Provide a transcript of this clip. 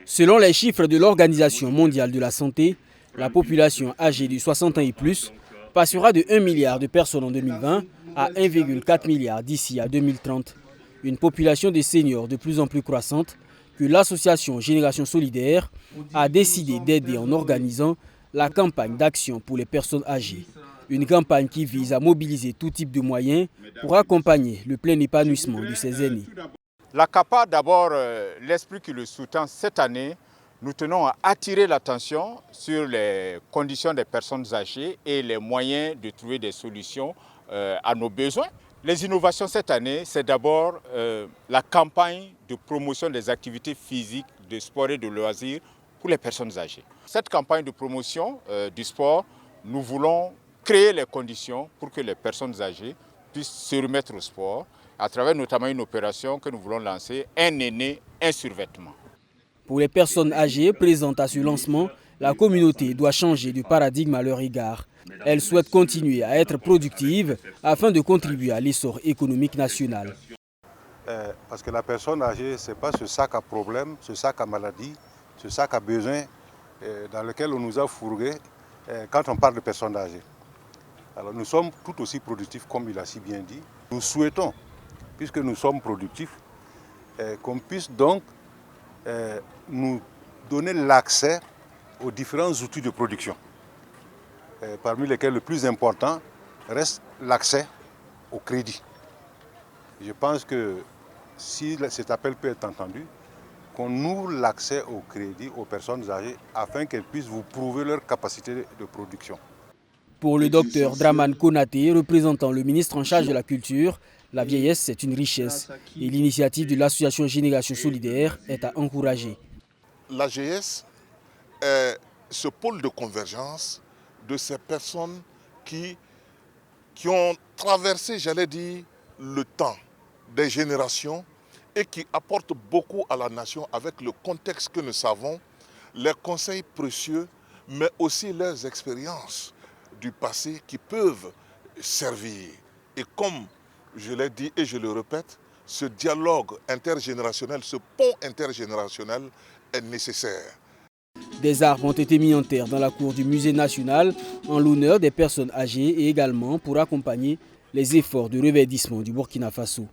Selon les chiffres de l'Organisation mondiale de la santé, la population âgée de 60 ans et plus passera de 1 milliard de personnes en 2020 à 1,4 milliard d'ici à 2030. Une population de seniors de plus en plus croissante que l'association Génération Solidaire a décidé d'aider en organisant la campagne d'action pour les personnes âgées. Une campagne qui vise à mobiliser tout type de moyens pour accompagner le plein épanouissement de ces aînés. La CAPA, d'abord, l'esprit qui le sous-tend cette année, nous tenons à attirer l'attention sur les conditions des personnes âgées et les moyens de trouver des solutions à nos besoins. Les innovations cette année, c'est d'abord la campagne de promotion des activités physiques, de sport et de loisirs pour les personnes âgées. Cette campagne de promotion du sport, nous voulons créer les conditions pour que les personnes âgées puissent se remettre au sport, à travers notamment une opération que nous voulons lancer, un aîné, un survêtement. Pour les personnes âgées présentes à ce lancement, la communauté doit changer de paradigme à leur égard. Elle souhaite continuer à être productive afin de contribuer à l'essor économique national. Parce que la personne âgée, ce n'est pas ce sac à problème, ce sac à maladie, ce sac à besoin dans lequel on nous a fourgué quand on parle de personnes âgées. Alors nous sommes tout aussi productifs comme il a si bien dit. Nous souhaitons, puisque nous sommes productifs, qu'on puisse donc nous donner l'accès aux différents outils de production, parmi lesquels le plus important reste l'accès au crédit. Je pense que si cet appel peut être entendu, qu'on ouvre l'accès au crédit aux personnes âgées afin qu'elles puissent vous prouver leur capacité de production. Pour le docteur Dramane Konaté, représentant le ministre en charge de la culture, la vieillesse c'est une richesse et l'initiative de l'association Génération Solidaire est à encourager. La vieillesse est ce pôle de convergence de ces personnes qui ont traversé, j'allais dire, le temps des générations et qui apportent beaucoup à la nation avec le contexte que nous savons, les conseils précieux, mais aussi leurs expériences du passé qui peuvent servir. Et comme je l'ai dit et je le répète, ce dialogue intergénérationnel, ce pont intergénérationnel est nécessaire. Des arbres ont été mis en terre dans la cour du musée national en l'honneur des personnes âgées et également pour accompagner les efforts de reverdissement du Burkina Faso.